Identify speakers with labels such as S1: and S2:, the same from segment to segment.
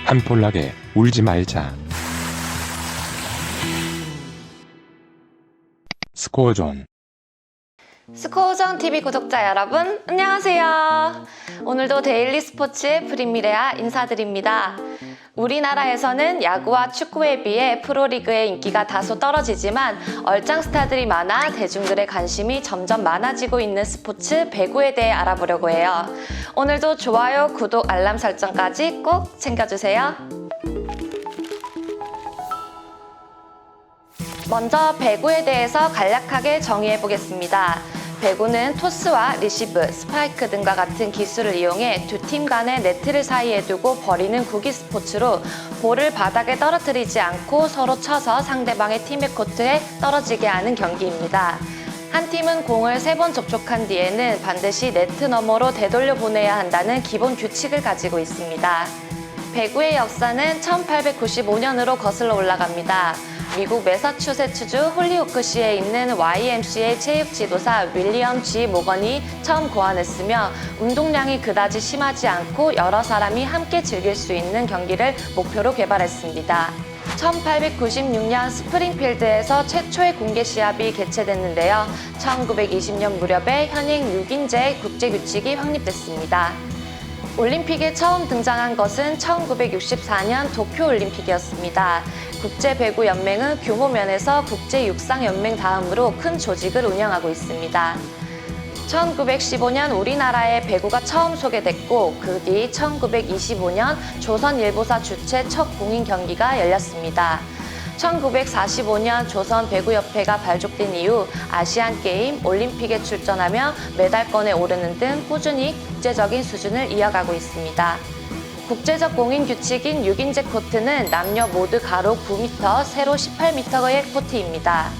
S1: 한폴락에 울지 말자. 스코어존.
S2: 스코어전 TV 구독자 여러분, 안녕하세요. 오늘도 데일리 스포츠의 프리미레아 인사드립니다. 우리나라에서는 야구와 축구에 비해 프로리그의 인기가 다소 떨어지지만 얼짱 스타들이 많아 대중들의 관심이 점점 많아지고 있는 스포츠 배구에 대해 알아보려고 해요. 오늘도 좋아요, 구독, 알람 설정까지 꼭 챙겨주세요. 먼저 배구에 대해서 간략하게 정의해 보겠습니다. 배구는 토스와 리시브, 스파이크 등과 같은 기술을 이용해 두 팀 간의 네트를 사이에 두고 벌이는 구기 스포츠로 볼을 바닥에 떨어뜨리지 않고 서로 쳐서 상대방의 팀의 코트에 떨어지게 하는 경기입니다. 한 팀은 공을 3번 접촉한 뒤에는 반드시 네트 너머로 되돌려 보내야 한다는 기본 규칙을 가지고 있습니다. 배구의 역사는 1895년으로 거슬러 올라갑니다. 미국 매사추세츠주 홀리오크시에 있는 YMCA 체육 지도사 윌리엄 G. 모건이 처음 고안했으며 운동량이 그다지 심하지 않고 여러 사람이 함께 즐길 수 있는 경기를 목표로 개발했습니다. 1896년 스프링필드에서 최초의 공개 시합이 개최됐는데요. 1920년 무렵에 현행 6인제 국제규칙이 확립됐습니다. 올림픽에 처음 등장한 것은 1964년 도쿄올림픽이었습니다. 국제배구연맹은 규모 면에서 국제육상연맹 다음으로 큰 조직을 운영하고 있습니다. 1915년 우리나라에 배구가 처음 소개됐고 그 뒤 1925년 조선일보사 주최 첫 공인 경기가 열렸습니다. 1945년 조선배구협회가 발족된 이후 아시안게임, 올림픽에 출전하며 메달권에 오르는 등 꾸준히 국제적인 수준을 이어가고 있습니다. 국제적 공인 규칙인 6인제 코트는 남녀 모두 가로 9m, 세로 18m의 코트입니다.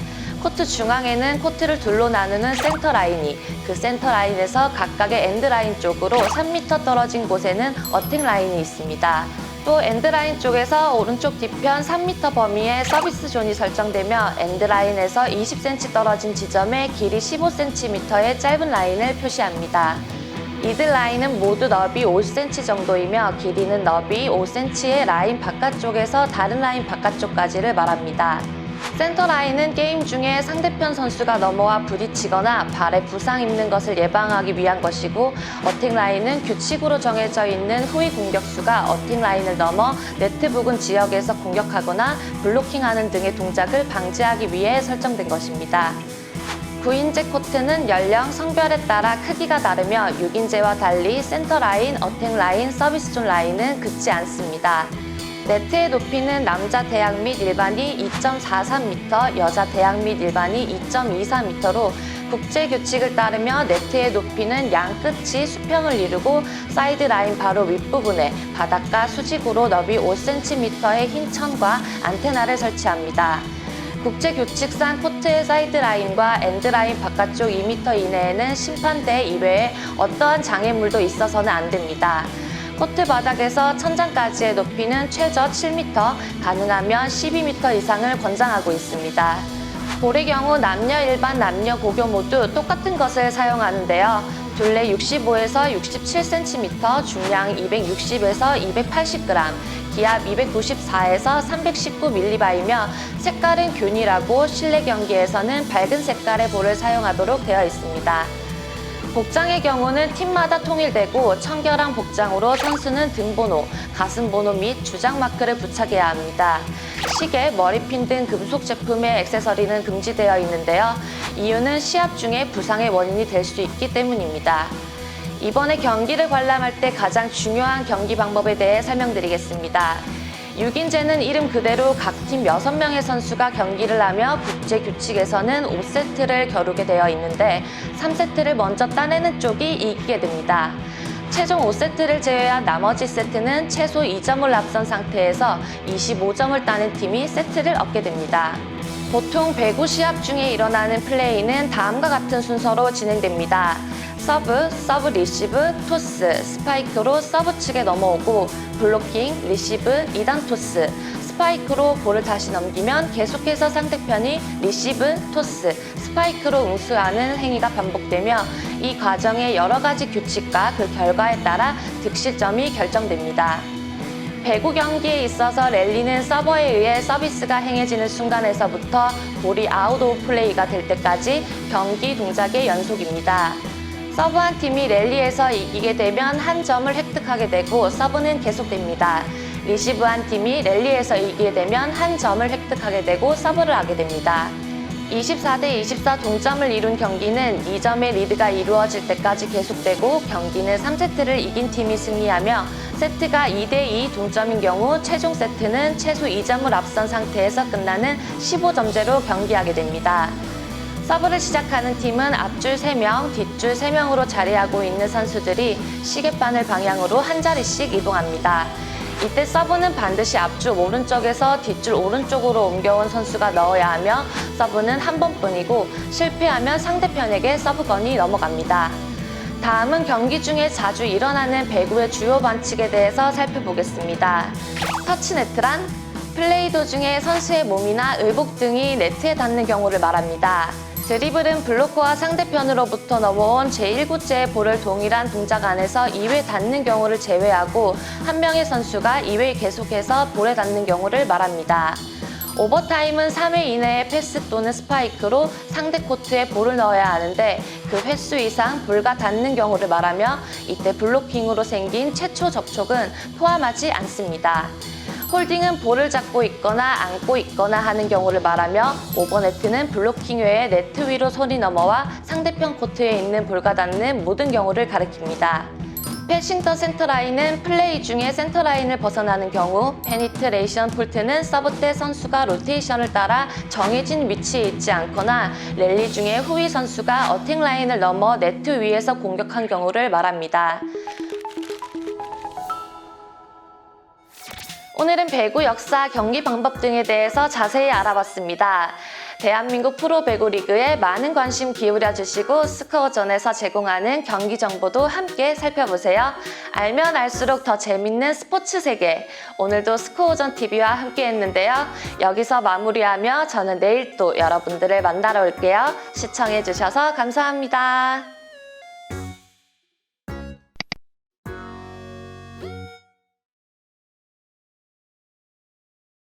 S2: 코트 중앙에는 코트를 둘로 나누는 센터라인이, 그 센터라인에서 각각의 엔드라인 쪽으로 3m 떨어진 곳에는 어택라인이 있습니다. 또 엔드라인 쪽에서 오른쪽 뒤편 3m 범위의 서비스 존이 설정되며 엔드라인에서 20cm 떨어진 지점에 길이 15cm의 짧은 라인을 표시합니다. 이들 라인은 모두 너비 50cm 정도이며 길이는 너비 5cm의 라인 바깥쪽에서 다른 라인 바깥쪽까지를 말합니다. 센터 라인은 게임 중에 상대편 선수가 넘어와 부딪히거나 발에 부상 입는 것을 예방하기 위한 것이고 어택 라인은 규칙으로 정해져 있는 후위 공격수가 어택 라인을 넘어 네트 부근 지역에서 공격하거나 블로킹하는 등의 동작을 방지하기 위해 설정된 것입니다. 9인제 코트는 연령, 성별에 따라 크기가 다르며 6인제와 달리 센터 라인, 어택 라인, 서비스 존 라인은 긋지 않습니다. 네트의 높이는 남자 대양 및 일반이 2.43m, 여자 대양 및 일반이 2.24m로 국제 규칙을 따르며 네트의 높이는 양 끝이 수평을 이루고 사이드 라인 바로 윗부분에 바닥과 수직으로 너비 5cm의 흰 천과 안테나를 설치합니다. 국제 규칙상 코트의 사이드 라인과 엔드 라인 바깥쪽 2m 이내에는 심판대 이외에 어떠한 장애물도 있어서는 안 됩니다. 코트 바닥에서 천장까지의 높이는 최저 7m, 가능하면 12m 이상을 권장하고 있습니다. 볼의 경우 남녀 일반, 남녀 고교 모두 똑같은 것을 사용하는데요. 둘레 65에서 67cm, 중량 260에서 280g, 기압 294에서 319ml바이며 색깔은 균일하고 실내 경기에서는 밝은 색깔의 볼을 사용하도록 되어 있습니다. 복장의 경우는 팀마다 통일되고 청결한 복장으로 선수는 등번호, 가슴번호 및 주장 마크를 부착해야 합니다. 시계, 머리핀 등 금속 제품의 액세서리는 금지되어 있는데요. 이유는 시합 중에 부상의 원인이 될 수 있기 때문입니다. 이번에 경기를 관람할 때 가장 중요한 경기 방법에 대해 설명드리겠습니다. 6인제는 이름 그대로 각 팀 6명의 선수가 경기를 하며 국제 규칙에서는 5세트를 겨루게 되어 있는데 3세트를 먼저 따내는 쪽이 이기게 됩니다. 최종 5세트를 제외한 나머지 세트는 최소 2점을 앞선 상태에서 25점을 따는 팀이 세트를 얻게 됩니다. 보통 배구 시합 중에 일어나는 플레이는 다음과 같은 순서로 진행됩니다. 서브 리시브, 토스, 스파이크로 서브 측에 넘어오고 블로킹, 리시브, 2단 토스, 스파이크로 볼을 다시 넘기면 계속해서 상대편이 리시브, 토스, 스파이크로 응수하는 행위가 반복되며 이 과정의 여러 가지 규칙과 그 결과에 따라 득실점이 결정됩니다. 배구 경기에 있어서 랠리는 서버에 의해 서비스가 행해지는 순간에서부터 볼이 아웃 오브 플레이가 될 때까지 경기 동작의 연속입니다. 서브 한 팀이 랠리에서 이기게 되면 한 점을 획득하게 되고 서브는 계속됩니다. 리시브 한 팀이 랠리에서 이기게 되면 한 점을 획득하게 되고 서브를 하게 됩니다. 24대 24 동점을 이룬 경기는 2점의 리드가 이루어질 때까지 계속되고 경기는 3세트를 이긴 팀이 승리하며 세트가 2대2 동점인 경우 최종 세트는 최소 2점을 앞선 상태에서 끝나는 15점제로 경기하게 됩니다. 서브를 시작하는 팀은 앞줄 3명, 뒷줄 3명으로 자리하고 있는 선수들이 시계바늘 방향으로 한 자리씩 이동합니다. 이때 서브는 반드시 앞줄 오른쪽에서 뒷줄 오른쪽으로 옮겨온 선수가 넣어야 하며 서브는 한 번뿐이고 실패하면 상대편에게 서브건이 넘어갑니다. 다음은 경기 중에 자주 일어나는 배구의 주요 반칙에 대해서 살펴보겠습니다. 터치네트란 플레이 도중에 선수의 몸이나 의복 등이 네트에 닿는 경우를 말합니다. 드리블은 블로커와 상대편으로부터 넘어온 제1구째의 볼을 동일한 동작 안에서 2회 닿는 경우를 제외하고 한 명의 선수가 2회 계속해서 볼에 닿는 경우를 말합니다. 오버타임은 3회 이내에 패스 또는 스파이크로 상대 코트에 볼을 넣어야 하는데 그 횟수 이상 볼과 닿는 경우를 말하며 이때 블로킹으로 생긴 최초 접촉은 포함하지 않습니다. 홀딩은 볼을 잡고 있거나 안고 있거나 하는 경우를 말하며 오버네트는 블로킹 외에 네트 위로 손이 넘어와 상대편 코트에 있는 볼과 닿는 모든 경우를 가리킵니다. 패싱 더 센터라인은 플레이 중에 센터라인을 벗어나는 경우, 페니트레이션 폴트는 서브 때 선수가 로테이션을 따라 정해진 위치에 있지 않거나 랠리 중에 후위 선수가 어택 라인을 넘어 네트 위에서 공격한 경우를 말합니다. 오늘은 배구 역사, 경기 방법 등에 대해서 자세히 알아봤습니다. 대한민국 프로 배구 리그에 많은 관심 기울여 주시고 스코어존에서 제공하는 경기 정보도 함께 살펴보세요. 알면 알수록 더 재밌는 스포츠 세계. 오늘도 스코어존 TV와 함께 했는데요. 여기서 마무리하며 저는 내일 또 여러분들을 만나러 올게요. 시청해 주셔서 감사합니다.